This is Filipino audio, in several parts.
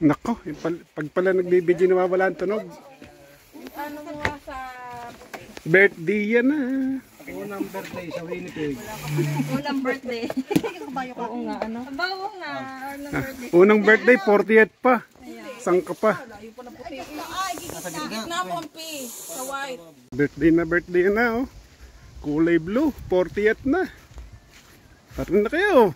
Nako, pag pala nagbibidyo nawawala ang tunog. Ano nga sa Birthday yan ah. Unang birthday sa Winnipeg. unang birthday? Oo nga, ano? Bago nga, unang birthday. Unang birthday, 40th pa. Saan ka pa? Gitna mo ang P, sa white. Birthday na oh. Kulay blue, 40th na. Parin na kayo.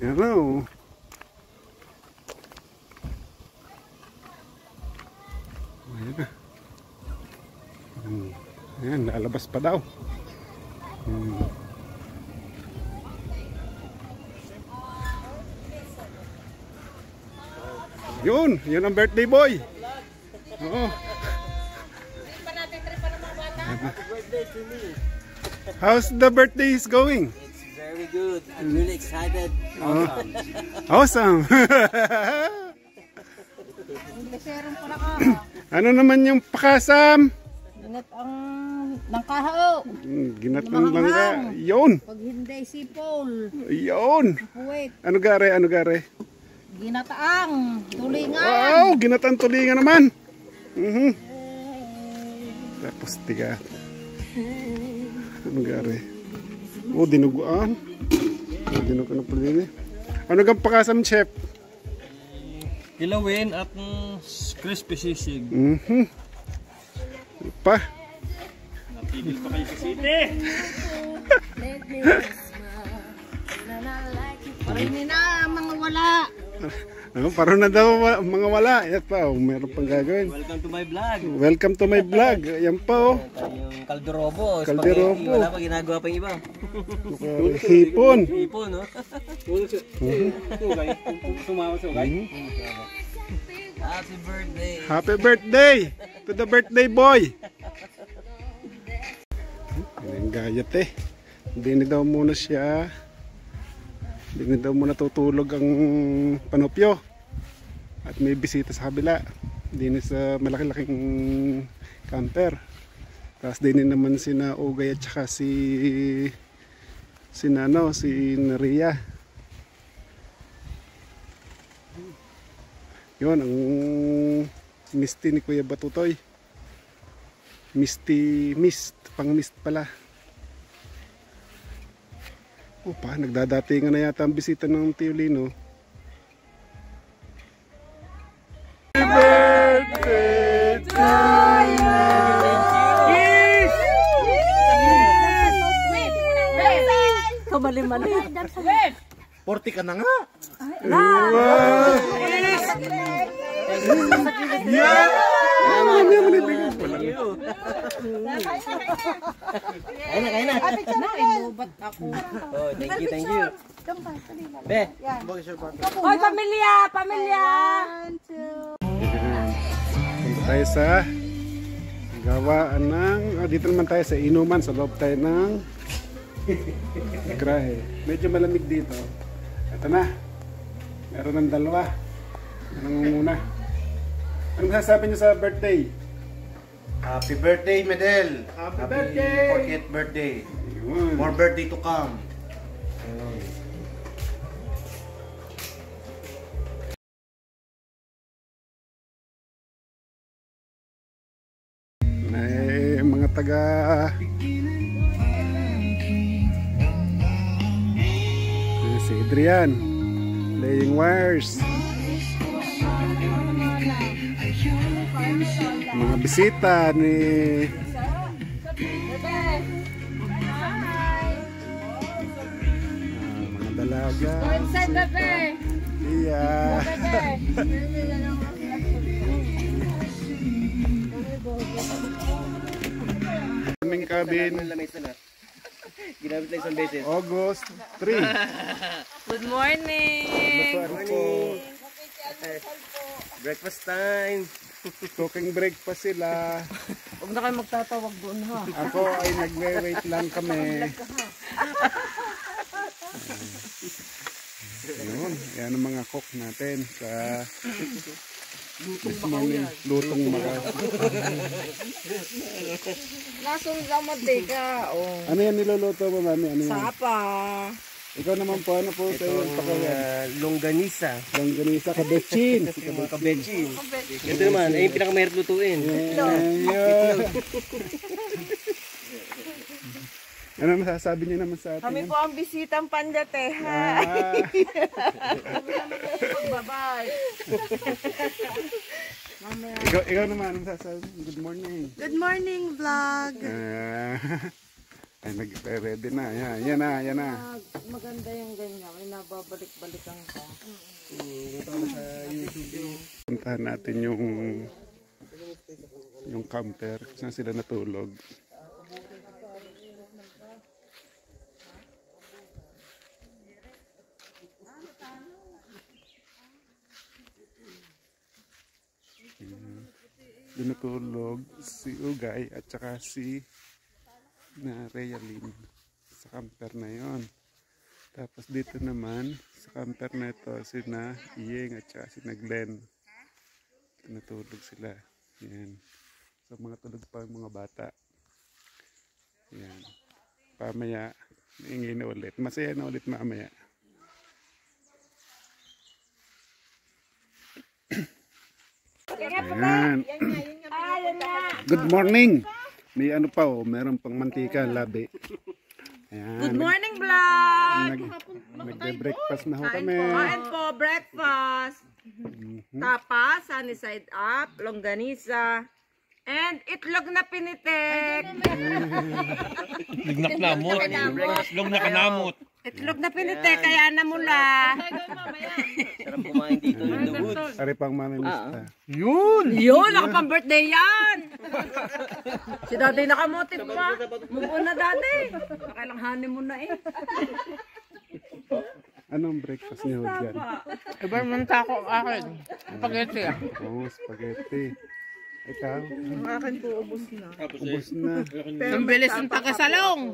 Yan oh. Ayan, lalabas pa daw. Yun ang birthday boy. Oo. How's the birthday is going? It's very good. I'm really excited. Awesome. Ano naman yung pakasam? Ginat ang langkaho. Ginat ng langka. Yun. Pag hindi sipol. Yun. Puwit. Ano gare? Ginataang tulingan. Wow, ginatang tulingan naman. Tapos tiga. Ano gare? Oh, dinuguan. Dinuguan ng pulini. Ano gang pakasam, chef? Kilawin at crispy sisig. Pa. Natigil pa kayo sa city. Parini na mga wala. Ano, parang na daw mga wala. Yan pa, meron pang gagawin. Welcome to my vlog. Welcome to my vlog. Yan pa oh. Yung kalderobo. Kalderobo. Spaghetti. Wala pa ginagawa pa yung iba. Hipon. Hipon, no? Happy birthday. Happy birthday to the birthday boy. Ang gayat eh. Hindi na daw muna siya. Hindi na daw muna tutulog ang panopyo. At may bisita sa kabila. Hindi na sa malaki-laking camper. Tapos din naman sina Ugay at saka si Naria. Yun ang misty ni Kuya Batutoy. Mist, pang mist pala. O pa, nagdadatingan na yata ang bisita ng Tio Lino. Happy birthday to you! Kiss! Kamali-mali. 40 ka na nga. Yeah! Kain na. Inubat ako. Oh, thank you. Be. Hoy, pamilya! Punta tayo sa gawaan ng dito naman tayo sa inuman, sa loob tayo ng grahe. Medyo malamig dito. Ito na. Meron ng dalawa. Anong muna? Anong sasabi niyo sa birthday? Happy birthday, Medel! Happy birthday! 40th birthday! Ayun. More birthday to come! Mga taga si Adrian laying wires, mga bisita ni mga dalaga. Iya. Aming cabin. Ginamit lang isang beses. August 3. Good morning! Breakfast time. Cooking break pa sila. Huwag na kayo magtatawag doon ha. Ako ay nagwe-wait lang kami. Yun, yan ang mga cook natin sa this morning. Lutong maka. Nasong ka matika. Oh. Ano yan niluluto mo, mami? Ano yan? Sapa. Ikaw naman po, ano po sa iyo? Longganisa. Longganisa, kabetsin. Mga kabetsin. Ito naman, ay yung pinakamahirap lutuin. Ano masasabi niyo naman sa atin? Kami po ang bisitang Pandateha. Bye-bye. Ikaw naman, ano masasabi? Good morning. Good morning, vlog. Ay, nag-ready na. Yan na. Maganda yung ganyan. May nababalik-balikan ka. Puntahan natin yung camper. Saan sila natulog. Doon natulog si Ugay at saka si Realin sa camper na yon. Tapos dito naman sa camper na ito si Iyeng at saka si Glenn. Natulog sila. Yan. So mga tulog pa yung mga bata. Yan. Pamaya ingay na ulit. Masaya na ulit mamaya. Ayan. Good morning. May ano pa meron pang mantika, labi. Ayan. Good morning, vlog. Nagbe-breakfast na ho kami. Kain po, breakfast. Tapas, sunny side up, longganisa, and itlog na pinitik. Lignak namot. Itlog na kanamot. Itlog na pinitik, kaya namula. Sarap kumain dito in the woods. Ari pang mamimista. Yun! Yun, nakapang-birthday yan. Si daddy nakamotive pa. Move na daddy. Nakailanganin mo na eh. Anong breakfast niyo dyan? Iba naman tako akin. Spaghetti ah. Oo, spaghetti. Ikaw? Ang akin po, ubos na. Ubus na. Ang bilis ng tagasalong.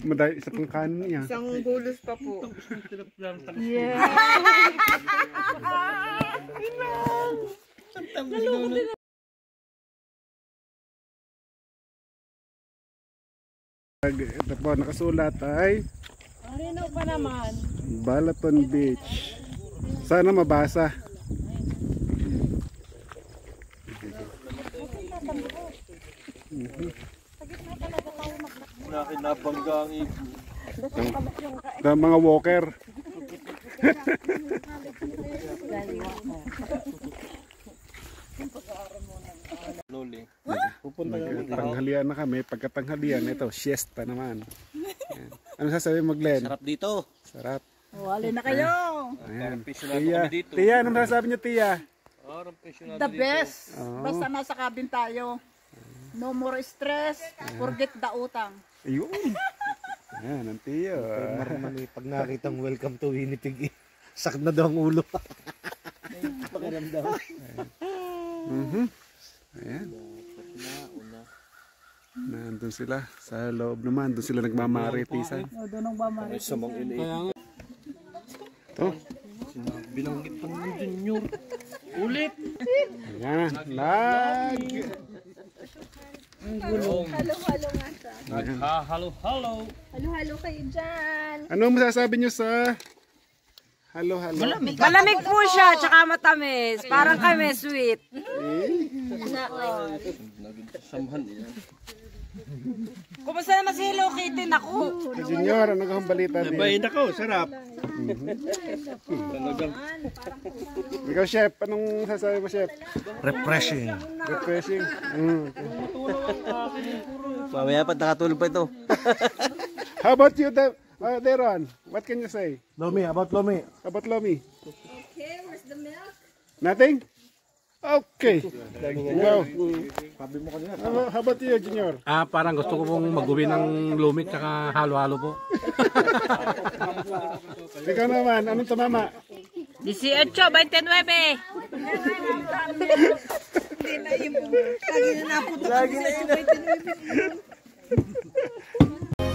Madali isa pang kanin niya. Isang gulos pa po. Ito po, nakasulat ay Ano pa naman? Balaton Beach. Sana mabasa. Nakinabangga ang ibo. Mga walker. Loli. Tanghalian na kami. Pagkatanghalian, ito, siesta naman. Ayan. Ano sasabihin mo, Glenn? Sarap dito. Sarap. Wali na kayo. Ayan. Pensyonado Tia, kami dito. Tia, ano masasabi niyo, Tia? Pensyonado The dito. best. Oo. Basta nasa cabin tayo. No more stress. Forget the utang. Ayun. Ayan, ang Tia. Normally, pag nakitang welcome to Winnipeg, sakit na daw ang ulo. Pakiramdam. Ayan. Nandun sila. Sa loob naman. Doon sila nagmamaritisan. Ay, samang iliit. Ito. Binanggit pa ng junior. Ulit. Ayan. Lag. Halo-halo. Halo-halo kayo dyan. Ano masasabi nyo sa halo-halo? Malamig po siya, tsaka matamis. Parang kami, sweet. Samhan niya. Kumusta naman si Hello Kitty? Naku. Junior, ano kang balita din? Bayin ako, sarap. Ikaw, Chef, anong sasabi mo, Chef? Refreshing. Refreshing? Mamaya pa nakatulog pa ito. How about you, Deron? What can you say Lomi, about Lomi. about Lomi? Okay, where's the milk? Nothing? Okay. Wow. How about you, Junior? Parang gusto ko pong mag-uwi ng lumit tsaka halo-halo po. Ikaw naman, anong tumama? 18, 29.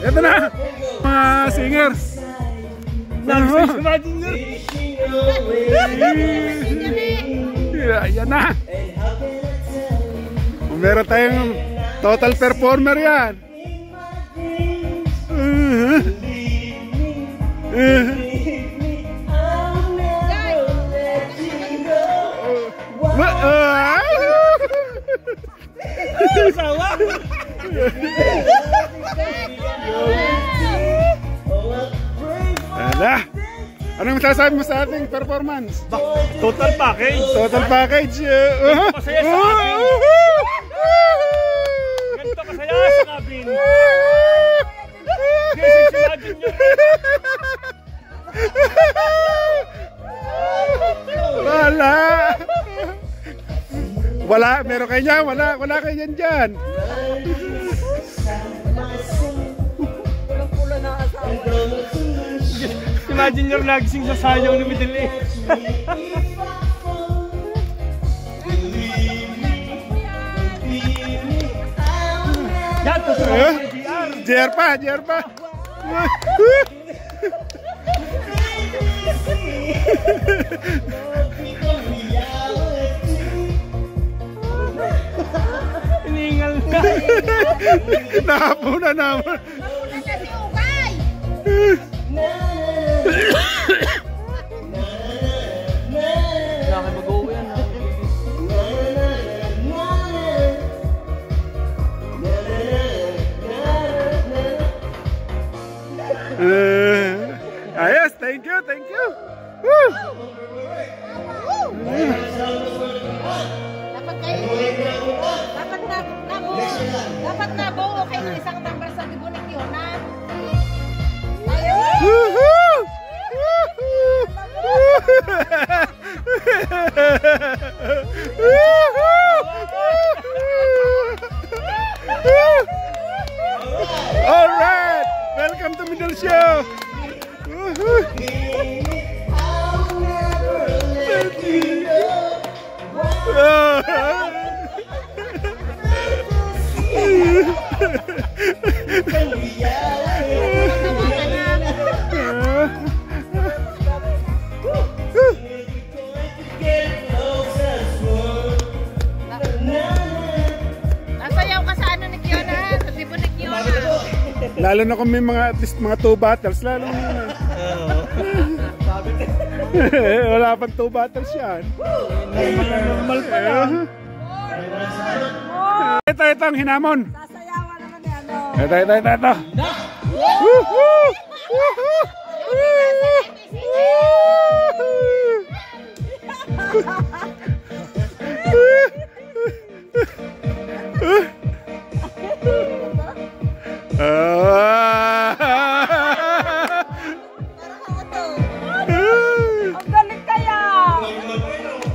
Ito na! Mga singers! Ayan na! Meron tayong total performer yan! Ala! Anong masasabi mo sa ating performance? Total package. Total package. Masaya sa atin. Ganito kasaya sa cabin. Kasi sinadin nyo. Wala. Wala, meron kayo dyan. Wala kayo dyan. Pulang-pula na asawa. Imagine nyo nagising sa sayang ni Middle East. Yan, to sa JR pa. Iningal na. Napuna naman. Kailangan mag-uwi yan. Ayos, thank you. Woo! Dapat nabuo kayo ng isang number sa Dibunik yun, ha? Woohoo! All right, welcome to Middle Show. Nasayaw ka sa ano ni Kiona, sa Dibunik Kiona. Lalo na kung may mga at least mga 2 battles, lalo na. Wala pang 2 battles yan. Normal pa yan. Ito ang hinamon. Sasayawan naman ni ano. Ito. Woohoo! Ang galing kaya.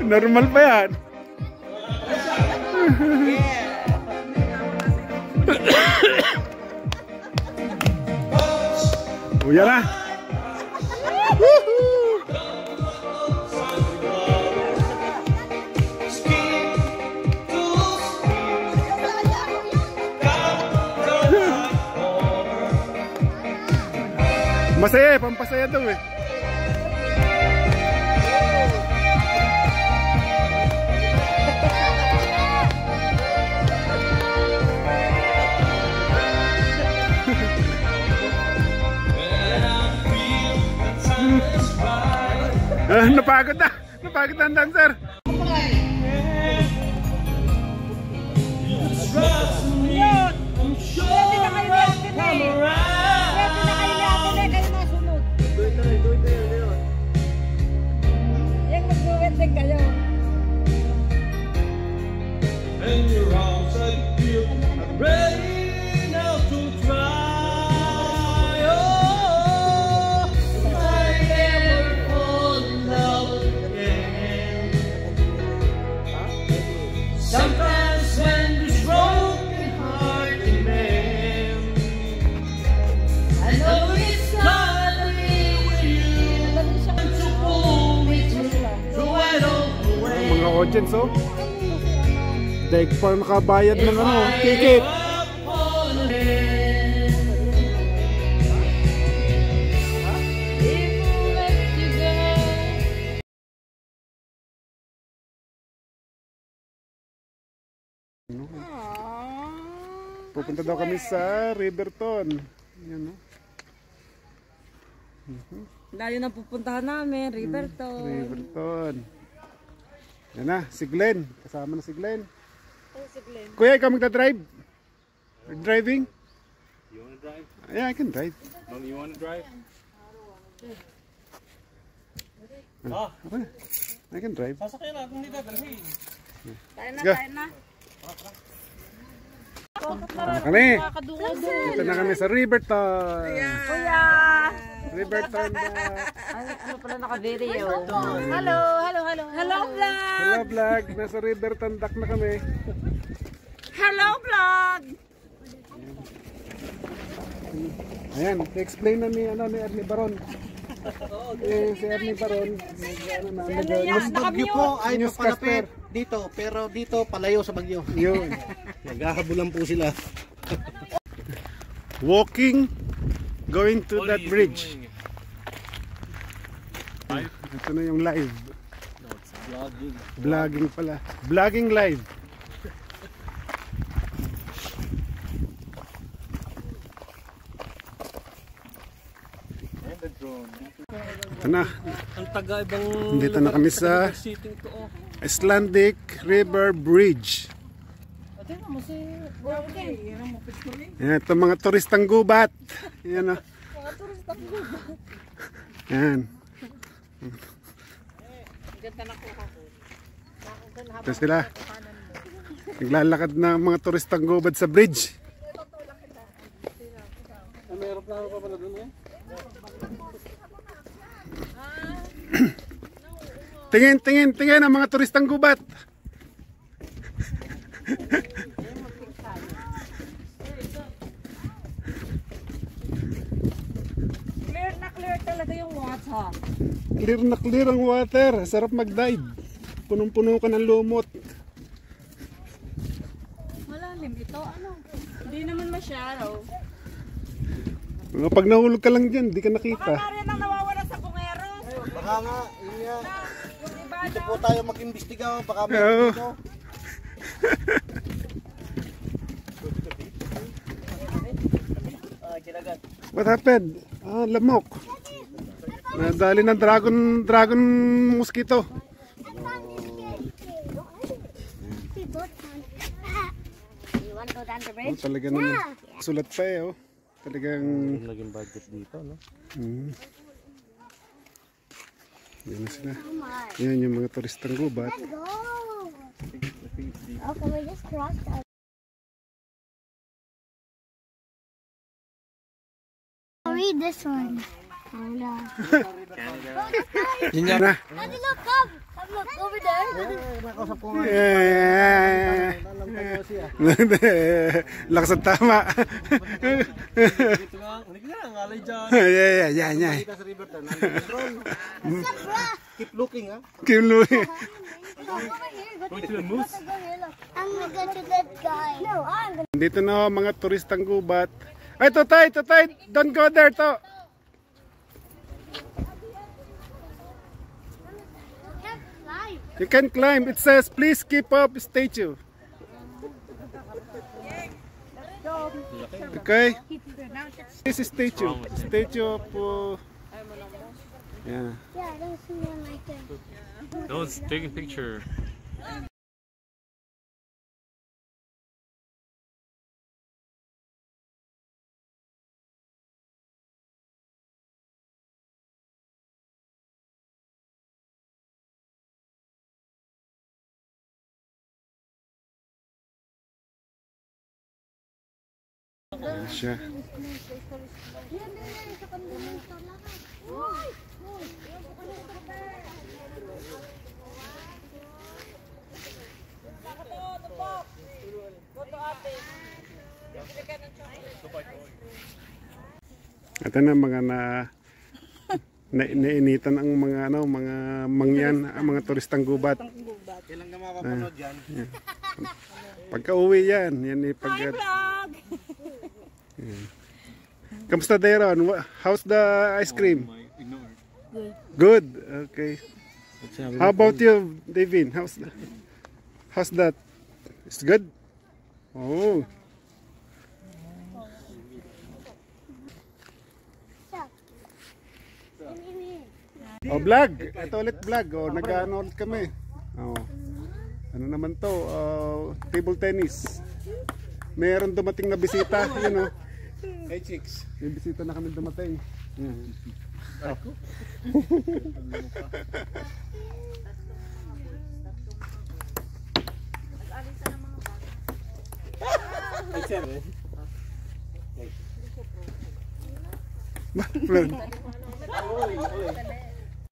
Normal pa yan. Uya na. Masaya, pampasaya daw eh. Napagod na ang dancer. Pwede na kayo natin eh. Kayo nasunod. Yung mag-duet din kayo. And you're outside here, I'm ready now to try. Oh, I never fall in love again. Sometimes when this broken heart in man, I know it's not me with you to pull me through, so I don't wait. Mga audience oh. Daig pa nakabayad ng ano, ticket. Pupunta daw kami sa Riverton. Yan, no? Layo na pupuntahan namin, Riverton. Riverton. Yan na, si Glenn. Kasama na si Glenn. Kuya, ikaw magdadrive? Driving? You wanna drive? Yeah, I can drive. Mom, you wanna drive? Okay. I can drive. Sasakyan natin hindi dadalhin. Tayo na, Go. tayo na. Kami. Dito na kami sa Riverton. Kuya! Riverton na. Ay, ano pala naka-video? Hello, hello, hello. Hello, vlog! Hello vlog. Nasa Riverton Dock na kami. Hello, vlog! Ayan, explain na ni Ernie Baron. Si Ernie Baron, Mas bagyo po ay newscaster. papalapit dito, pero dito palayo sa bagyo. Yun. Naghahabulan po sila. Walking, going to that bridge. Ito na yung live. Vlogging. Vlogging pala. Vlogging live. Ito na. Ang taga ibang Dito na kami sa sitting to oh. Icelandic River Bridge. Yan, ito mga turistang gubat. Yan o. Mga turistang gubat. Yan. Ito sila. Naglalakad na mga turistang gubat sa bridge. Mayroon na pa pala doon eh. Tingin ang mga turistang gubat. Clear na clear talaga yung water. Clear na clear ang water. Sarap mag-dive. Punong-puno ka ng lumot. Malalim ito, ano? Hindi naman masyado. Pag nahulog ka lang dyan, di ka nakita. Baka rin ang nawawala sa bungero. Baka nga, yun nga. Yung iba Dito po tayo mag-imbestiga, baka may Oo. dito. What happened? Ah, lamok. Nadali ng dragon mosquito. You want to go down the Oh, bridge? talaga naman. Sulat pa eh, oh. Talagang... Naging budget dito, no? Yan na sila. Yan yung mga turistang gubat. Go! Oh, can we just cross that? I'll read this one. Hold on. Yan na. Daddy, look, come! Come, look, over there. Nakausap ko nga. Alam ko siya. Lakas ang tama. Dito nga, hindi ka nga alay dyan. Yan. Dito sa Riverton. Keep looking, ha? Kim Louie. Go over here. Go to the moose. Go here, look. I'm gonna go to that guy. No, I'm gonna. Dito na oh, mga turistang gubat. Ay, tutay. Don't go there, to. You can climb. It says, please keep up statue. Okay? This is statue. Statue of... yeah. Yeah, I don't see him right there. Don't take a picture. Ayan siya. Ito na mga nainitan ang mga mga mangyan, ang mga turistang gubat. Kailan ka makapanood yan? Pagka-uwi yan, yan pag Vlog! Kamusta Dayron? How's the ice cream? Good. Okay. How about you, Davin? How's that? It's good? Oh. Oh, vlog. Ito ulit vlog. Oh, nag-ano ulit kami. Oh. Ano naman to? Table tennis. Meron dumating na bisita, yun oh. Hey chicks. May bisita na kami dumating. Yan.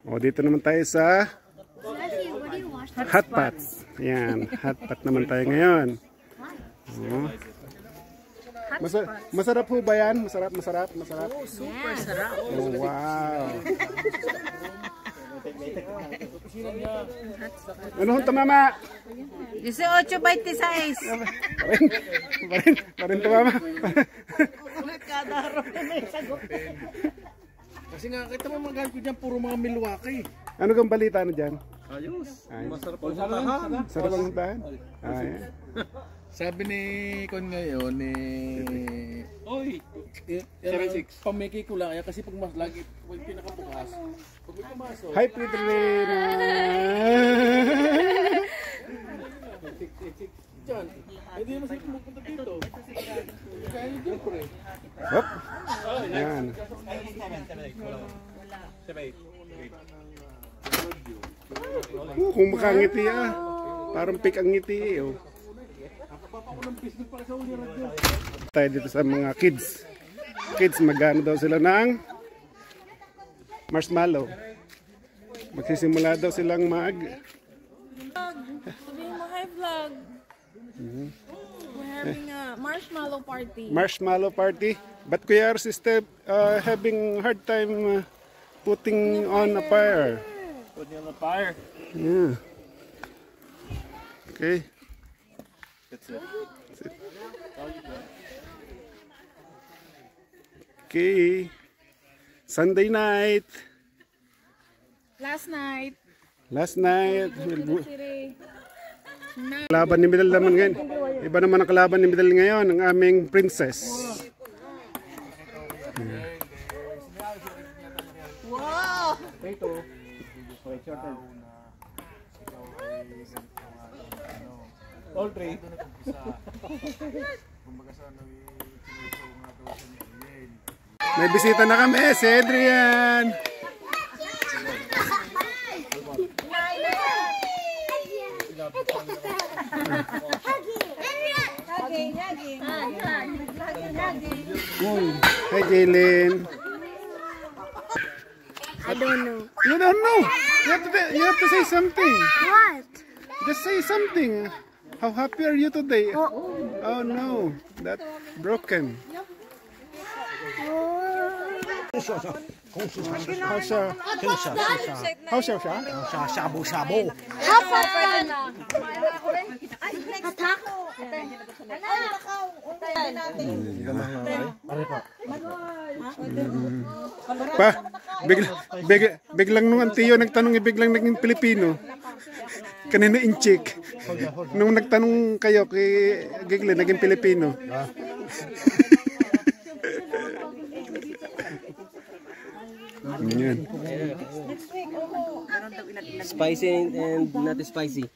Oh, dito naman tayo sa hot pots. Ayan, hot pot naman tayo ngayon. Oh. Masarap po ba yan? Masarap. Oh, super sarap. Oh, wow. Ano ho mama? 18.26. Parin to mama. Kasi nga kita mo mga gamit ko dyan, puro mga Milwaukee. Ano kang balita na dyan? Ayos. Masarap ang huntahan. Masarap ang huntahan? Ayan. Sabi ni Kon ngayon ni Oy, 76. Pamiki ko lang kasi pag mas lagi pag pinakabukas. Pag may pumasok. Hi Pridrina. Diyan. Hindi naman sila pumunta dito. Kaya dito pre. Hop. Ayan. Kung makangiti ah. Parang pik ang ngiti eh. Oh. Tayo dito sa mga kids. Kids, magano daw sila ng marshmallow. Magsisimula daw silang mag Sabihin mo, hi vlog. We're having a marshmallow party. marshmallow party. But Kuya Ars is still having hard time putting on a fire. Putting on the fire. Yeah. Okay. That's it. Okay. Sunday night. Last night, Kalaban ni Midal naman ngayon. Iba naman ang kalaban ni Midal ngayon, ang aming princess. wow! All three. May bisita na kami, si Adrian. Hi Jaylin. I don't know. You don't know. You have to say something. What? Just say something. How happy are you today? Oh no, that's broken. Shabu-shabu. Pa, biglang nung antiyo nagtanong, biglang naging Pilipino. Kanina inchik. Nung nagtanong kayo kay Gigle, naging Pilipino. Yan. Spicy and not spicy.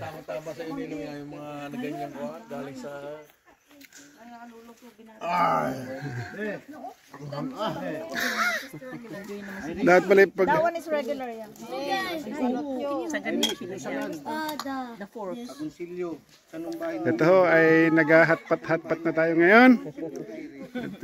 Tama-tama sa inyo yung mga naganyang ko galing sa Dapat pala pag That one is regular yan. The fork. ito ho ay naghahatpat-hatpat na tayo ngayon. At,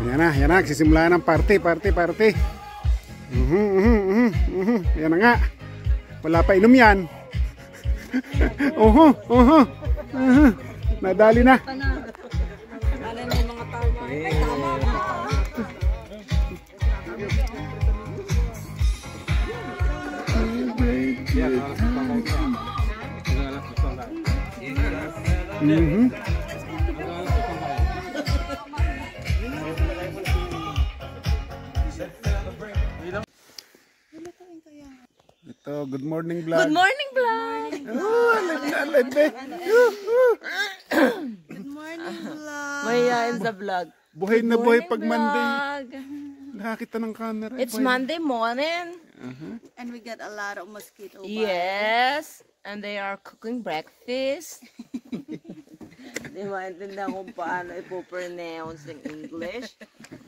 yan na, nagsisimula ng party. Yan na nga. Wala pa inom yan. Nadali na. Oh, good morning vlog. Good morning, vlog! Oh, alive na alive eh. Good morning, vlog. Mayayain sa vlog. Buhay na buhay pag Morning Monday. vlog. Nakakita ng camera. It's Buhay. Monday morning. And we got a lot of mosquito bites. Yes. And they are cooking breakfast. Hindi maintindihan kung paano ipopronounce in English.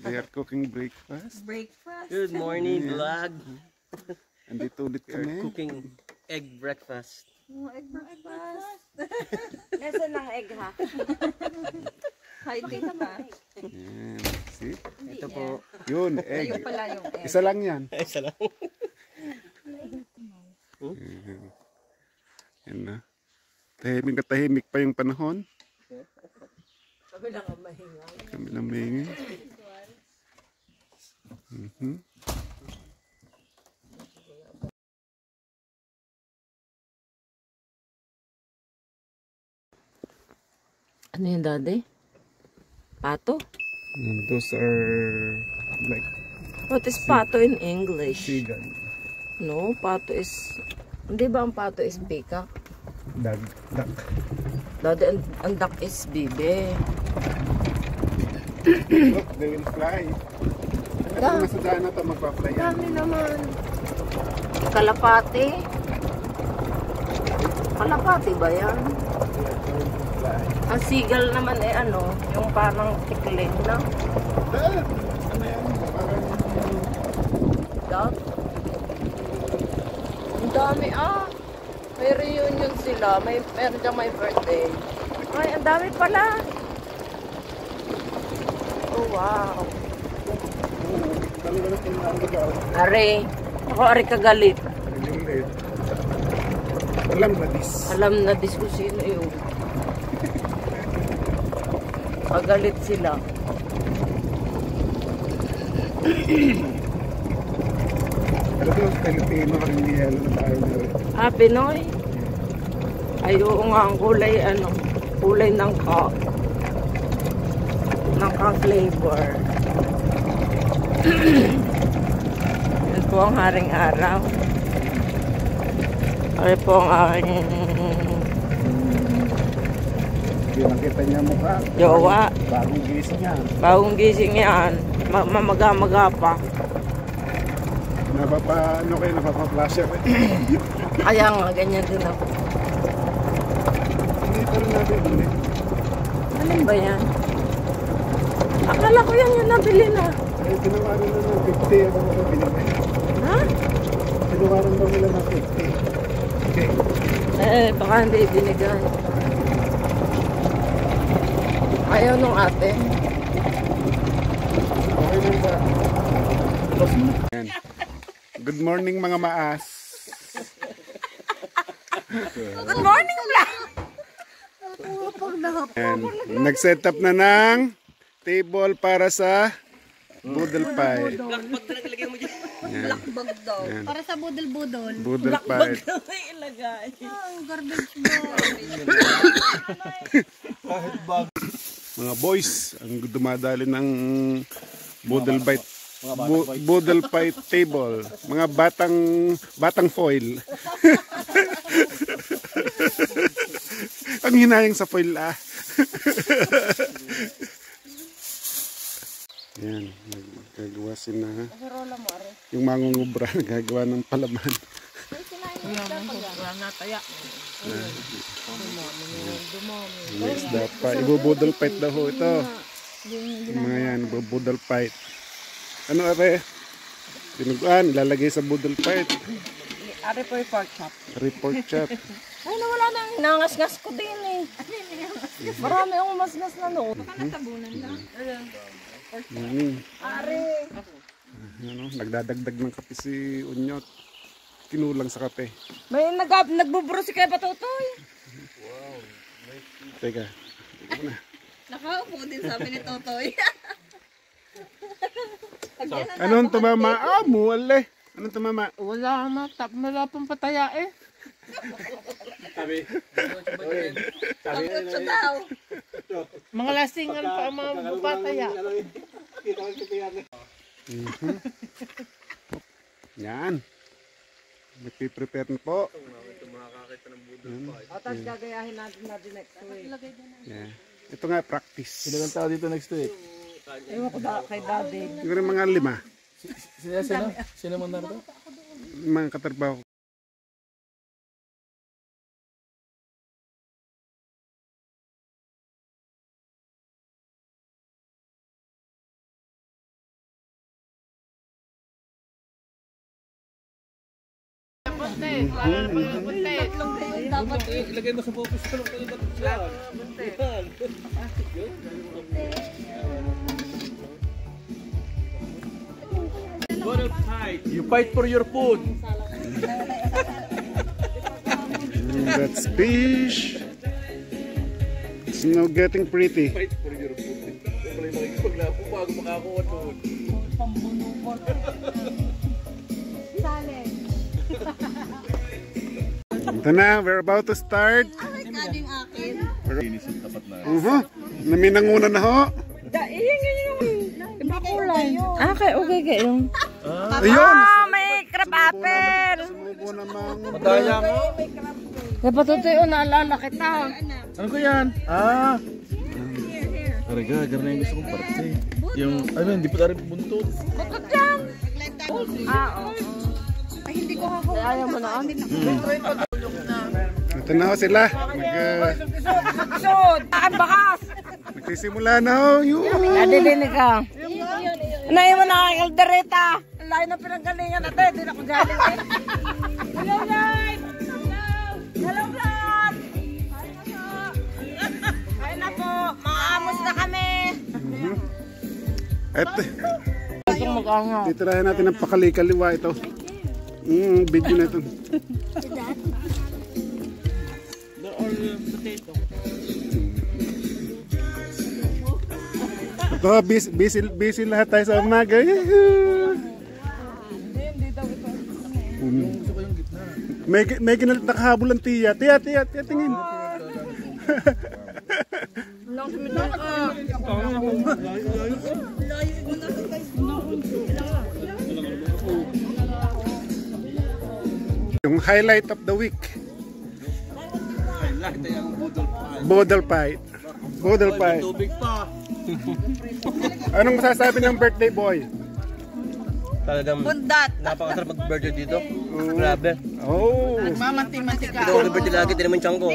They are cooking breakfast. Breakfast. Good morning, vlog. Andito ulit We are kami. cooking egg breakfast. Oh, egg breakfast. Nasaan ang egg ha? Hiding ka. Yan. See? Ito po. Yun, egg. Pala yung egg. Isa lang yan. Isa lang. Yan na. Tahimik na tahimik pa yung panahon. Kami lang ang mahinga. Kami lang mahingi. Ano yun, Daddy? Pato? Those are like What is pato in English? seagull. No, pato is... Hindi ba ang pato is peacock? Duck. Daddy, ang duck is bibe. Look, they will fly. Ito nasa daan na ito, magpa-fly yan. Dami naman. Kalapati. Kalapati ba yan? Ang seagull naman eh ano, yung parang tikling na. Ano yan? Parang Duck. Ang dami May reunion sila. Meron dyan may birthday. Ay, ang dami pala. Oh, wow. talaga na pinakagaw. Are. Ako are kagalit. Alam na dis. Alam na dis ko sino yun. Pagalit sila. Alam mo, Pilipino kami yelo na tayo na. Pinoy. Ay, oo nga, ang kulay, kulay ng flavor. Yan po ang haring araw. Ay po ang aking Hindi nakita niya mukha. jowa. Bagong gising yan. Bagong gising yan. Mamaga-maga pa. Napapa-flasher. Kaya nga, ganyan din ako. Hindi ito rin nabili. Alin ba yan? Akala ko yan yung nabili na. Eh, tinawaran na ng 50. Ako mo binili. Ha? Tinawaran daw nila ng 50. Okay. Baka hindi binigay. Ayaw nung ate. Okay lang ba? Yan. Good morning mga maas. Good morning, vlog! Yan. Nag-set up na ng table para sa boodle pie. Yan. Bagdaw. Yan. Para sa budol-budol. Boodle pie. Ilagay. Garbage bag. Mga boys, ang dumadali ng boodle bite. Boodle pie table. Mga batang foil. Ang hinayang sa foil Yan, nagagawa sila yung mangungubra, nagagawa ng palaman. Wala na taya. Yes, dapat. Ibubudol fight daw ho ito. Yung mga yan, ibubudol fight. Ano are? Tinuguan, lalagay sa budol fight. Ari po yung pork chop. Report chop. Ay, nawala na. Nangasgas ko din eh. Marami akong masgas na noon. Ari. Ano, nagdadagdag ng kape si Unyot. Kinulang sa kape. May nagbuburo si Kaya Batutoy. Teka. Nakaupo din sabi ni Totoy. Anong tumama? Muwal eh. Anong tumama? Wala pang pataya eh. Pagkutso daw. Mga lasingan pa ang mga pataya. Yan. Nagpiprepare na po. Tapos gagayahin natin next week. Yeah. Ito nga, practice. Sino ang tao dito next week? Ewan ko kay Daddy. Siguro mga 5. Sino man narito? Mga katrabaho. Ilagay mo sa focus ko. You fight for your food. That's fish. It's now getting pretty. Fight for your food. Wala yung makikipaglapo bago makakuha doon. Ito na, we're about to start. Naminanguna na ho. Okay. Yung. Ayun! May crab apple! Sumubo namang... Madaya mo. Dapat ito yung naalala kita. Ano ko yan? Ariga, ganun na yung gusto kong parte. Yung, hindi pa rin buntot. Bakit yan? Oo. Ay, hindi ko hakuha. Ayaw mo na. Ito na ho sila. Ang bakas! Nagsisimula na ho. Nadidinig ka. Unahin mo na ang Eldereta. Ang layo na pinanggalingan natin. Hindi na ko galing eh. Hello guys! Hello vlog! Ay na po. Maamos na kami. Ito. Dito na natin ang pakalikaliwa ito. Video na ito. Ito, busy lahat tayo sa umaga. May kinalit nakahabol ang tiya. Tiya, tingin. Yung highlight of the week. Bodol fight. Tubig pa. Anong masasabi ng birthday boy? Talagang Bundat. napakasarap mag-birthday dito. Grabe. Oh. Mamanting-mantika. Hindi ako nag-birthday lagi, di naman tiyang ko.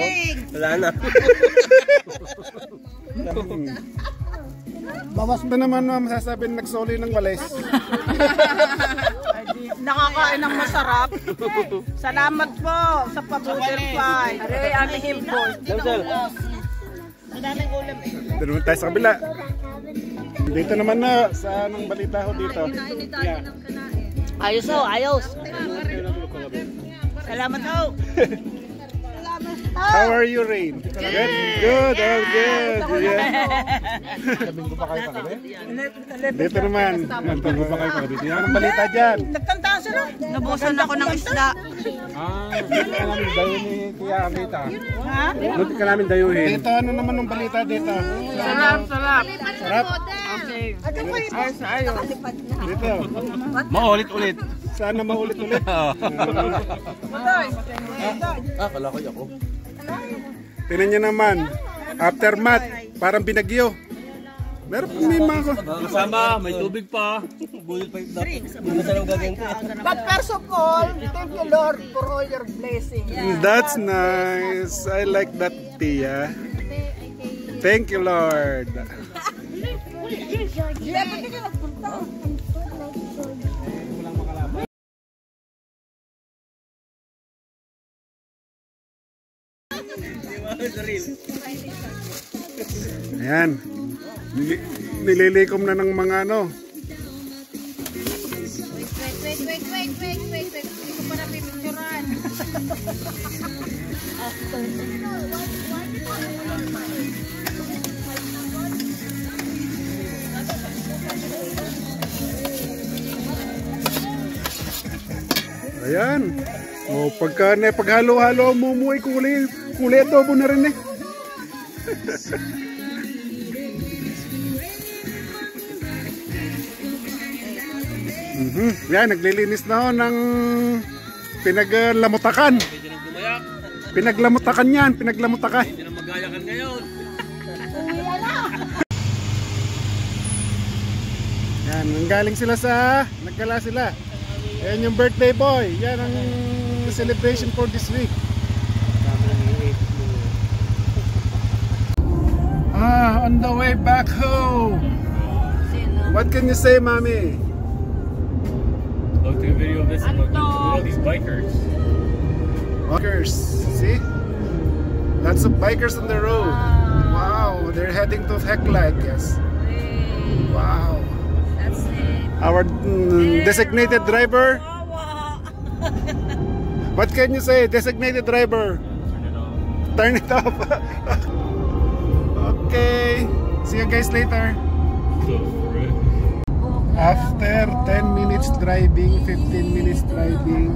Wala na. Bawas ba naman masasabi ng nagsoli ng walis? Nakakain ng masarap. Salamat po sa pa-butterfly. Aray, amihim po. Damsel. Dito naman tayo sa kabila. Dito naman na sa anong balita ho dito. Yeah. Ayos ho, ayos. Salamat ho. How are you, Rain? Good, all good. Yeah. Sabing pa kayo kagabi? Dito naman. Nagtago pa kayo kagabi? Anong balita dyan? Nagtanda sila. Nabusan ako ng isda. Hindi ka namin dayuhin ni Kuya Amita. Ha? Hindi ka namin dayuhin. Dito, ano naman ang balita dito? Sarap. Sarap? Okay. Ayos. Dito. Maulit-ulit. Sana maulit-ulit. Kalakay ako. Tingnan nyo naman. Aftermath. Parang binagyo. Meron pa may mga ko. Kasama, may tubig pa. Masarap gagawin ko. But first of all, thank you Lord for all your blessings. That's nice. I like that, Tia. Thank you, Lord. Ayan. Nililikom na ng mga ano. Wait. Hindi ko pa napipicturan. Ayan. O, paghalo-halo mo ay kulay adobo na rin eh. Yan, naglilinis na ho ng Pinaglamutakan. Pwede nang gumayak. Pinaglamutakan yan. Pinaglamutakan. Pwede nang magayakan ngayon. Yan, nanggaling sila sa, nagkala sila. Ayan yung birthday boy. Yan ang celebration for this week. On the way back home. What can you say, mommy? Look at the video of this. Look at all these bikers. Bikers, see? Lots of bikers on the road. Wow, they're heading to Hekla, I guess. Wow. That's it. Our designated driver. What can you say, designated driver? Turn it off. Okay. See you guys later. After 10 minutes driving, 15 minutes driving,